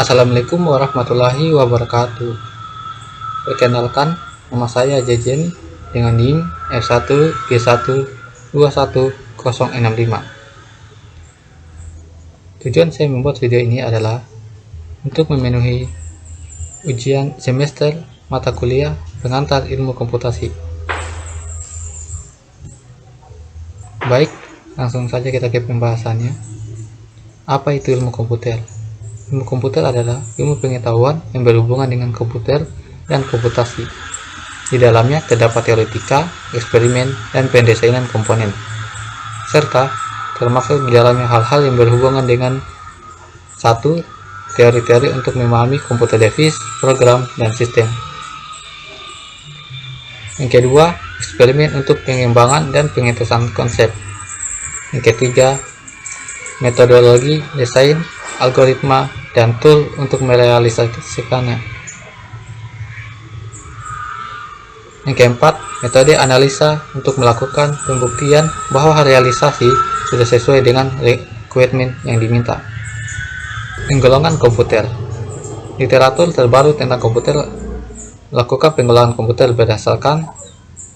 Assalamualaikum warahmatullahi wabarakatuh. Perkenalkan, nama saya Jejen dengan NIM F1G1210065. Tujuan saya membuat video ini adalah untuk memenuhi ujian semester mata kuliah pengantar ilmu komputasi. Baik, langsung saja kita ke pembahasannya. Apa itu ilmu komputer? Ilmu komputer adalah ilmu pengetahuan yang berhubungan dengan komputer dan komputasi. Di dalamnya terdapat teoretika, eksperimen, dan pendesainan komponen, serta termasuk di dalamnya hal-hal yang berhubungan dengan satu, teori-teori untuk memahami komputer device, program, dan sistem. Yang kedua, eksperimen untuk pengembangan dan pengetesan konsep. Yang ketiga, metodologi, desain, algoritma, dan tool untuk merealisasikannya. Yang keempat, metode analisa untuk melakukan pembuktian bahwa realisasi sudah sesuai dengan requirement yang diminta. Penggolongan komputer. Literatur terbaru tentang komputer melakukan penggolongan komputer berdasarkan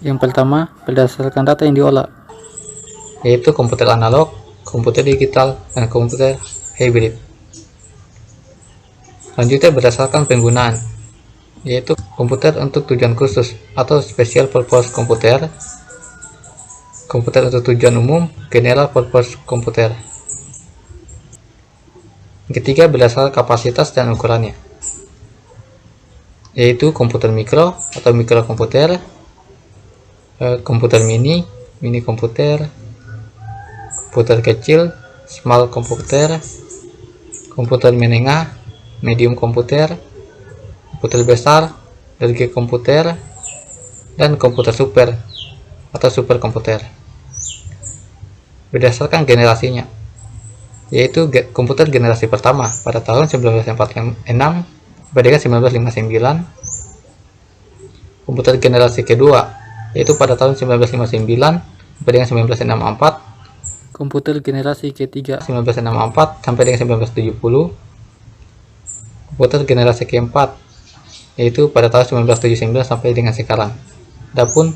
yang pertama, berdasarkan data yang diolah, yaitu komputer analog, komputer digital, dan komputer hybrid. Selanjutnya berdasarkan penggunaan, yaitu komputer untuk tujuan khusus atau special purpose komputer, komputer untuk tujuan umum, general purpose komputer. Yang ketiga berdasarkan kapasitas dan ukurannya, yaitu komputer mikro atau mikrokomputer, komputer mini komputer, komputer kecil, small komputer, komputer menengah, medium komputer, komputer besar, large komputer, dan komputer super atau super komputer. Berdasarkan generasinya, yaitu komputer generasi pertama pada tahun 1946 sampai dengan 1959, komputer generasi kedua yaitu pada tahun 1959 sampai dengan 1964, komputer generasi ketiga 1964 sampai dengan 1970, komputer generasi keempat yaitu pada tahun 1979 sampai dengan sekarang. Adapun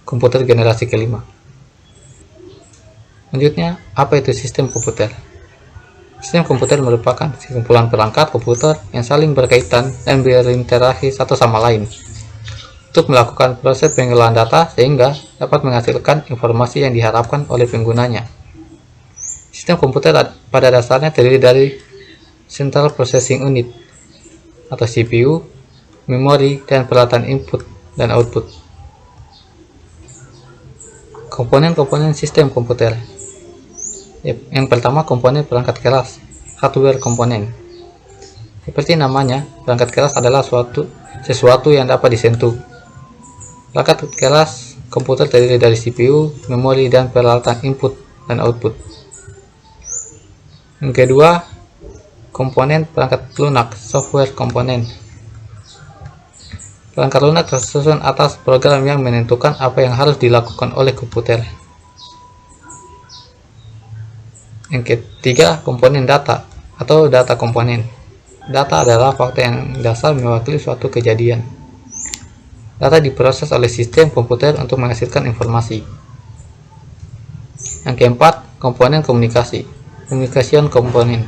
komputer generasi kelima. Selanjutnya, apa itu sistem komputer? Sistem komputer merupakan sekumpulan perangkat komputer yang saling berkaitan dan berinteraksi satu sama lain untuk melakukan proses pengolahan data sehingga dapat menghasilkan informasi yang diharapkan oleh penggunanya. Sistem komputer pada dasarnya terdiri dari Central Processing Unit atau CPU, memori, dan peralatan input dan output. Komponen-komponen sistem komputer. Yang pertama, komponen perangkat keras, hardware komponen. Seperti namanya, perangkat keras adalah sesuatu yang dapat disentuh. Perangkat keras komputer terdiri dari CPU, memori, dan peralatan input dan output. Yang kedua, komponen perangkat lunak, software komponen. Perangkat lunak tersusun atas program yang menentukan apa yang harus dilakukan oleh komputer. Yang ketiga, komponen data atau data komponen. Data adalah fakta yang dasar mewakili suatu kejadian. Data diproses oleh sistem komputer untuk menghasilkan informasi. Yang keempat, komponen komunikasi, communication komponen.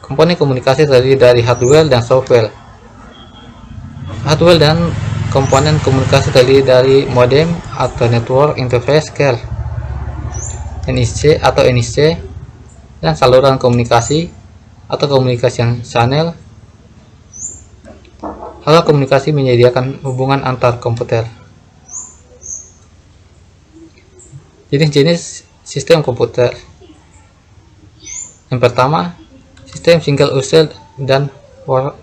Komponen komunikasi terdiri dari hardware dan software. Hardware dan komponen komunikasi terdiri dari modem atau network interface card, NIC atau NIC, dan saluran komunikasi atau communication channel. Alat komunikasi menyediakan hubungan antar komputer. Jenis-jenis sistem komputer. Yang pertama, sistem single user dan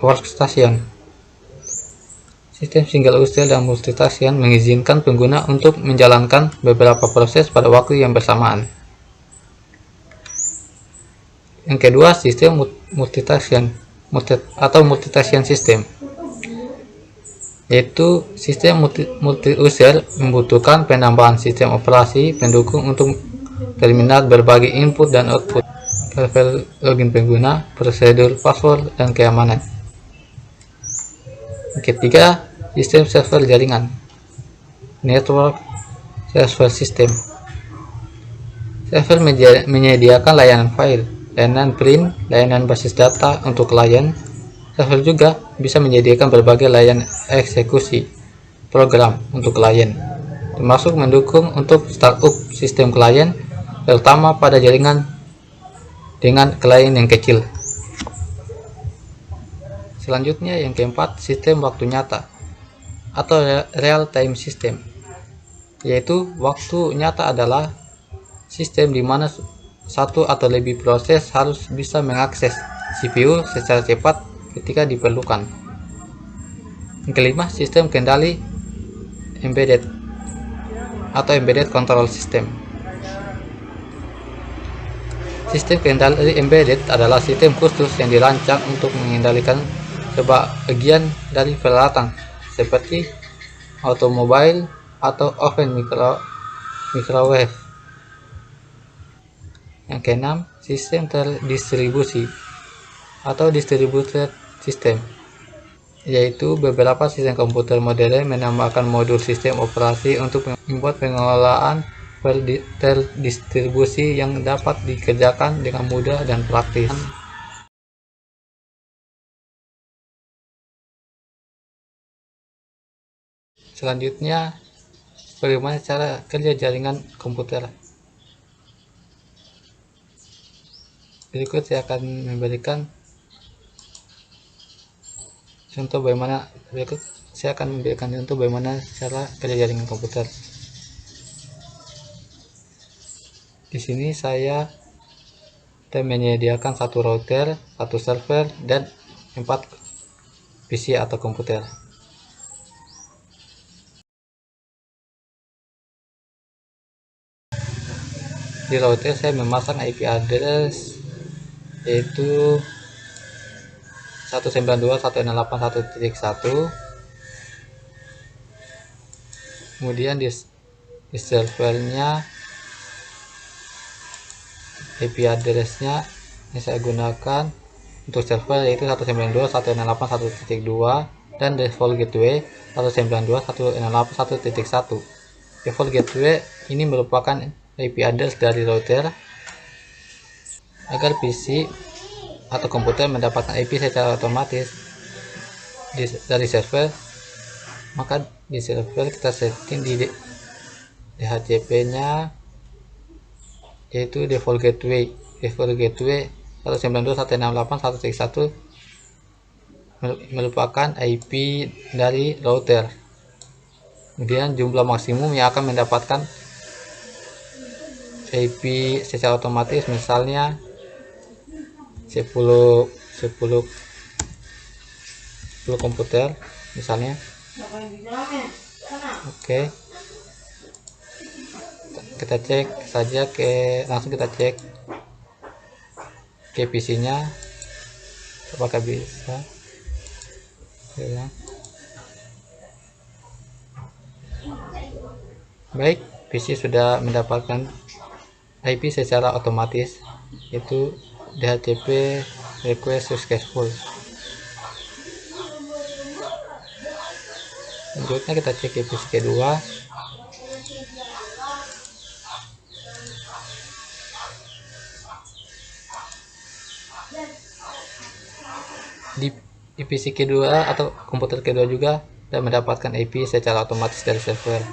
workstation. Sistem single user dan workstation mengizinkan pengguna untuk menjalankan beberapa proses pada waktu yang bersamaan. Yang kedua, sistem multitasking atau multitasking system, yaitu sistem multi-user membutuhkan penambahan sistem operasi pendukung untuk terminal berbagai input dan output. level login pengguna, prosedur, password, dan keamanan. Ketiga, sistem server jaringan, network server system. Server menyediakan layanan file, layanan print, layanan basis data untuk klien. Server juga bisa menyediakan berbagai layanan eksekusi program untuk klien, termasuk mendukung untuk startup sistem klien, terutama pada jaringan dengan klien yang kecil. Selanjutnya yang keempat, sistem waktu nyata atau real time system, yaitu waktu nyata adalah sistem di mana satu atau lebih proses harus bisa mengakses CPU secara cepat ketika diperlukan. Yang kelima, sistem kendali embedded atau embedded control system. Sistem kendali embedded adalah sistem khusus yang dirancang untuk mengendalikan sebagian dari peralatan seperti automobile atau oven microwave. Yang keenam, sistem terdistribusi atau distributed system, yaitu beberapa sistem komputer modern menambahkan modul sistem operasi untuk membuat pengelolaan terdistribusi yang dapat dikerjakan dengan mudah dan praktis. Selanjutnya, bagaimana cara kerja jaringan komputer. Berikut saya akan memberikan contoh bagaimana cara kerja jaringan komputer. Di sini saya menyediakan satu router, satu server, dan 4 PC atau komputer. Di router saya memasang IP address yaitu 192.168.1.1. Kemudian di servernya IP addressnya yang saya gunakan untuk server yaitu 192.168.1.2 dan default gateway 192.168.1.1. Default gateway ini merupakan IP address dari router. Agar PC atau komputer mendapatkan IP secara otomatis dari server, maka di server kita setting di DHCP nya yaitu default gateway 192.168.1.1 merupakan IP dari router. Kemudian jumlah maksimum yang akan mendapatkan IP secara otomatis misalnya 10 komputer misalnya. Oke. Kita cek saja langsung kita cek ke PC-nya apakah bisa. Ya. Baik, PC sudah mendapatkan IP secara otomatis, itu DHCP request successful. Selanjutnya kita cek ke PC kedua. Di PC kedua atau komputer kedua juga dan mendapatkan IP secara otomatis dari server.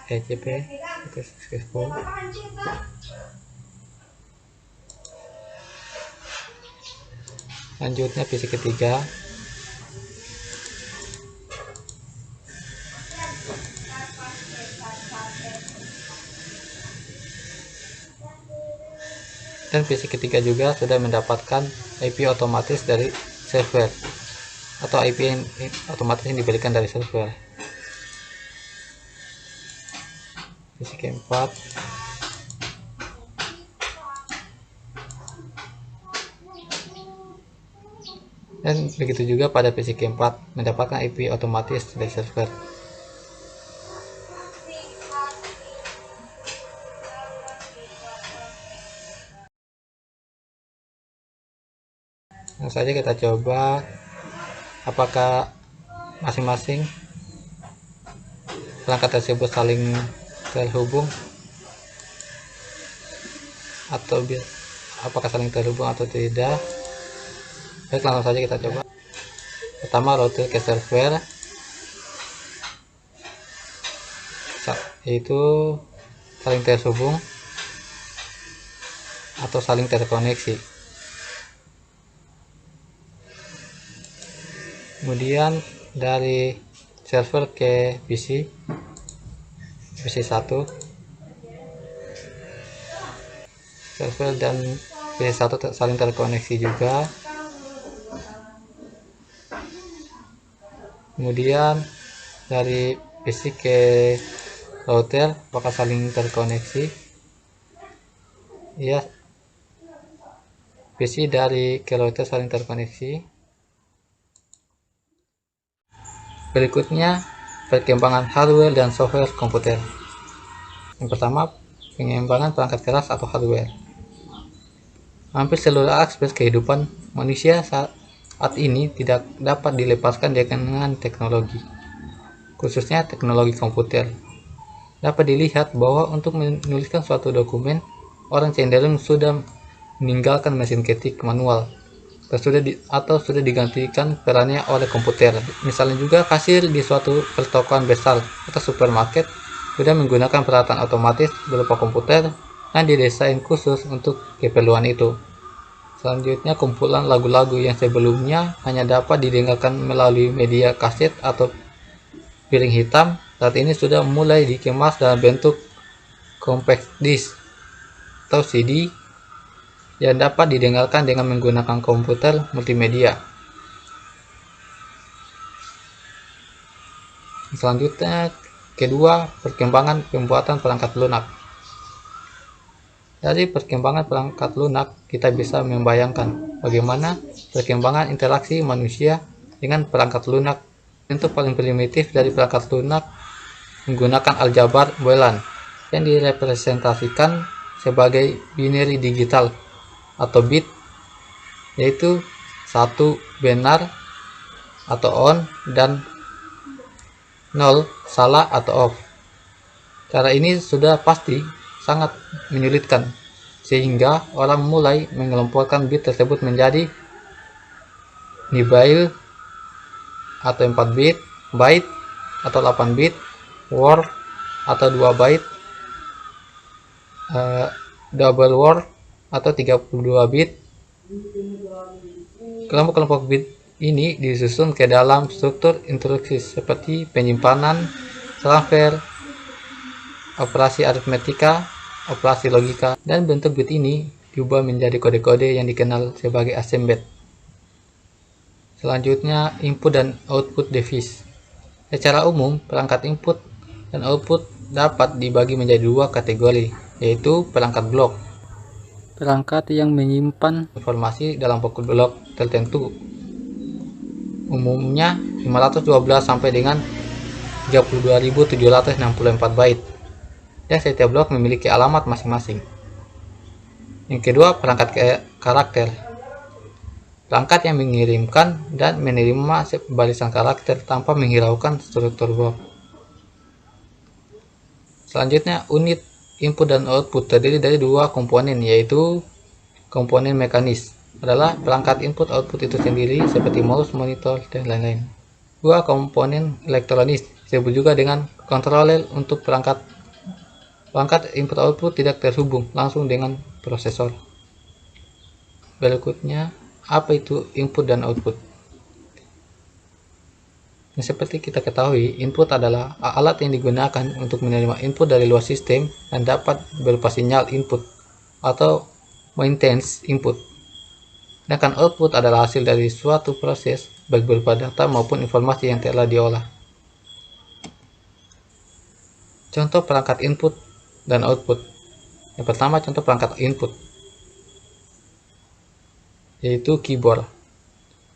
DHCP request successful. Selanjutnya PC ketiga. Dan PC ketiga juga sudah mendapatkan IP otomatis dari server atau IP yang otomatis yang diberikan dari server. PC keempat. Dan begitu juga pada PC keempat mendapatkan IP otomatis dari server. Langsung saja kita coba apakah masing-masing perangkat tersebut saling terhubung atau apakah saling terhubung atau tidak. Baik, langsung saja kita coba. Pertama, router ke server, yaitu saling terhubung atau saling terkoneksi. Kemudian dari server ke PC 1, server dan PC 1 saling terkoneksi juga. Kemudian dari PC ke router apakah saling terkoneksi? Ya, PC dari ke router saling terkoneksi. Berikutnya, perkembangan hardware dan software komputer. Yang pertama, pengembangan perangkat keras atau hardware. Hampir seluruh aspek kehidupan manusia saat ini tidak dapat dilepaskan dengan teknologi, khususnya teknologi komputer. Dapat dilihat bahwa untuk menuliskan suatu dokumen, orang cenderung sudah meninggalkan mesin ketik manual atau sudah digantikan perannya oleh komputer. Misalnya juga kasir di suatu pertokoan besar atau supermarket sudah menggunakan peralatan otomatis berupa komputer yang didesain khusus untuk keperluan itu. Selanjutnya, kumpulan lagu-lagu yang sebelumnya hanya dapat didengarkan melalui media kaset atau piring hitam, saat ini sudah mulai dikemas dalam bentuk compact disc atau CD yang dapat didengarkan dengan menggunakan komputer multimedia. Selanjutnya, kedua, perkembangan pembuatan perangkat lunak. Dari perkembangan perangkat lunak, kita bisa membayangkan bagaimana perkembangan interaksi manusia dengan perangkat lunak. Bentuk paling primitif dari perangkat lunak menggunakan aljabar Boolean yang direpresentasikan sebagai binary digital atau bit, yaitu 1 benar atau on dan 0 salah atau off. Cara ini sudah pasti sangat menyulitkan, sehingga orang mulai mengelompokkan bit tersebut menjadi nibble atau 4 bit, byte atau 8 bit, word atau 2 byte, double word atau 32 bit. Kelompok-kelompok bit ini disusun ke dalam struktur instruksi seperti penyimpanan, transfer, operasi aritmetika, operasi logika, dan bentuk bit ini diubah menjadi kode-kode yang dikenal sebagai assembler. Selanjutnya, input dan output device. Secara umum, perangkat input dan output dapat dibagi menjadi dua kategori, yaitu perangkat blok, perangkat yang menyimpan informasi dalam pokok blok tertentu, umumnya 512 sampai dengan 32.764 byte, dan setiap blok memiliki alamat masing-masing. Yang kedua, perangkat karakter, perangkat yang mengirimkan dan menerima barisan karakter tanpa menghiraukan struktur blok. Selanjutnya, unit input dan output terdiri dari dua komponen, yaitu komponen mekanis adalah perangkat input output itu sendiri seperti mouse, monitor, dan lain-lain. Dua komponen elektronis disebut juga dengan controller untuk perangkat input output tidak terhubung langsung dengan prosesor. Berikutnya, apa itu input dan output? Seperti kita ketahui, input adalah alat yang digunakan untuk menerima input dari luar sistem dan dapat berupa sinyal input atau maintenance input. Sedangkan output adalah hasil dari suatu proses, baik berupa data maupun informasi yang telah diolah. Contoh perangkat input dan output. Yang pertama, contoh perangkat input, yaitu keyboard.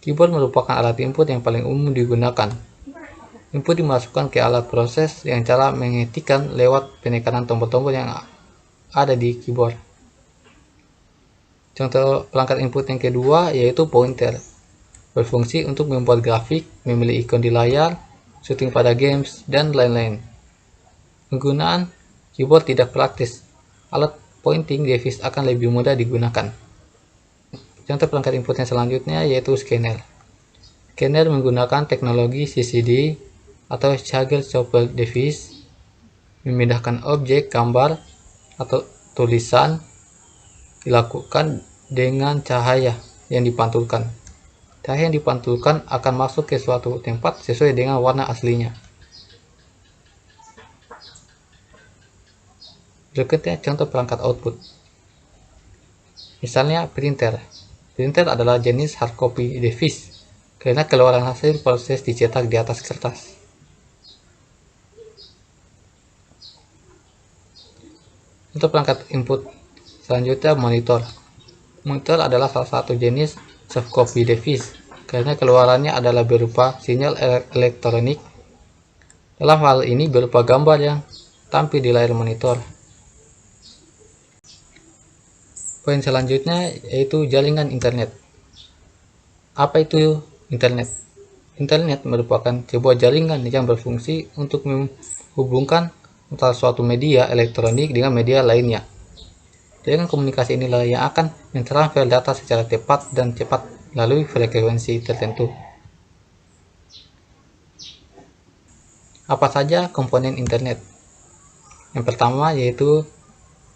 Keyboard merupakan alat input yang paling umum digunakan. Input dimasukkan ke alat proses yang cara mengetikkan lewat penekanan tombol-tombol yang ada di keyboard. Contoh perangkat input yang kedua yaitu pointer, berfungsi untuk membuat grafik, memilih ikon di layar, syuting pada games, dan lain-lain. Penggunaan keyboard tidak praktis. Alat pointing device akan lebih mudah digunakan. Contoh perangkat input yang selanjutnya yaitu scanner. Scanner menggunakan teknologi CCD atau Chagall Chopper Device, memindahkan objek, gambar, atau tulisan dilakukan dengan cahaya yang dipantulkan. Cahaya yang dipantulkan akan masuk ke suatu tempat sesuai dengan warna aslinya. Berikutnya contoh perangkat output. Misalnya printer. Printer adalah jenis hard copy device karena keluaran hasil proses dicetak di atas kertas. Untuk perangkat input selanjutnya monitor. Monitor adalah salah satu jenis soft copy device karena keluarannya adalah berupa sinyal elektronik. Dalam hal ini berupa gambar yang tampil di layar monitor. Poin selanjutnya yaitu jaringan internet. Apa itu internet? Internet merupakan sebuah jaringan yang berfungsi untuk menghubungkan antara suatu media elektronik dengan media lainnya. Jaringan komunikasi inilah yang akan mentransfer data secara tepat dan cepat melalui frekuensi tertentu. Apa saja komponen internet? Yang pertama yaitu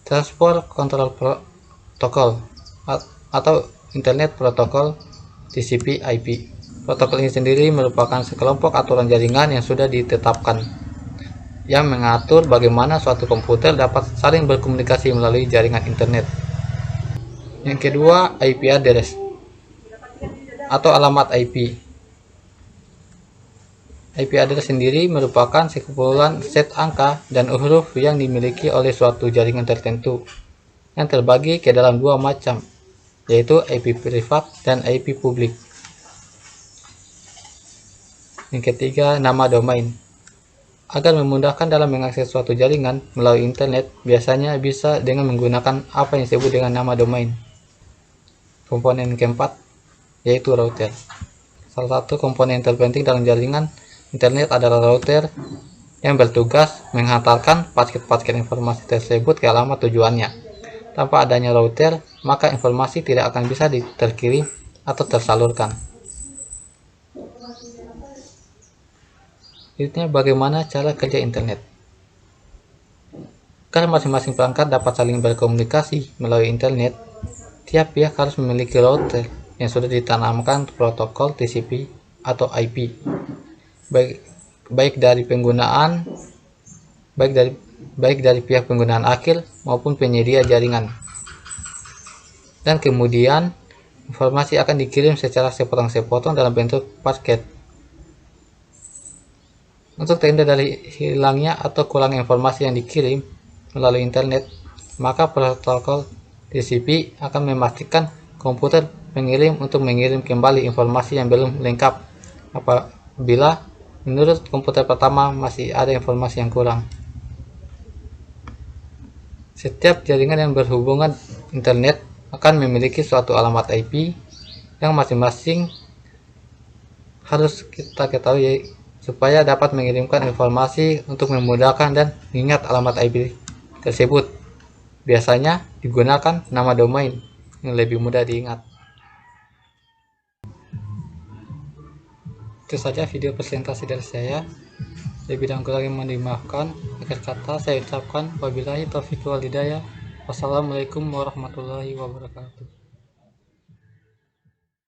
Transport Control Protocol atau Internet Protocol TCP/IP. Protokol ini sendiri merupakan sekelompok aturan jaringan yang sudah ditetapkan yang mengatur bagaimana suatu komputer dapat saling berkomunikasi melalui jaringan internet. Yang kedua, IP address atau alamat IP. IP address sendiri merupakan sekumpulan set angka dan huruf yang dimiliki oleh suatu jaringan tertentu yang terbagi ke dalam dua macam, yaitu IP privat dan IP publik. Yang ketiga, nama domain. Agar memudahkan dalam mengakses suatu jaringan melalui internet, biasanya bisa dengan menggunakan apa yang disebut dengan nama domain. Komponen keempat yaitu router. Salah satu komponen terpenting dalam jaringan internet adalah router yang bertugas menghantarkan paket-paket informasi tersebut ke alamat tujuannya. Tanpa adanya router, maka informasi tidak akan bisa terkirim atau tersalurkan. Selanjutnya, bagaimana cara kerja internet? Karena masing-masing perangkat dapat saling berkomunikasi melalui internet, tiap pihak harus memiliki router yang sudah ditanamkan protokol TCP atau IP, baik dari pihak penggunaan akhir maupun penyedia jaringan. Dan kemudian informasi akan dikirim secara sepotong-sepotong dalam bentuk paket. Untuk terhindar dari hilangnya atau kurang informasi yang dikirim melalui internet, maka protokol TCP akan memastikan komputer pengirim untuk mengirim kembali informasi yang belum lengkap apabila menurut komputer pertama masih ada informasi yang kurang. Setiap jaringan yang berhubungan internet akan memiliki suatu alamat IP yang masing-masing harus kita ketahui supaya dapat mengirimkan informasi untuk memudahkan dan mengingat alamat IP tersebut. Biasanya digunakan nama domain yang lebih mudah diingat. Itu saja video presentasi dari saya. Lebih dan kurang mohon dimaafkan. Akhir kata saya ucapkan wabillahi taufiq wal hidayah. Wassalamualaikum warahmatullahi wabarakatuh.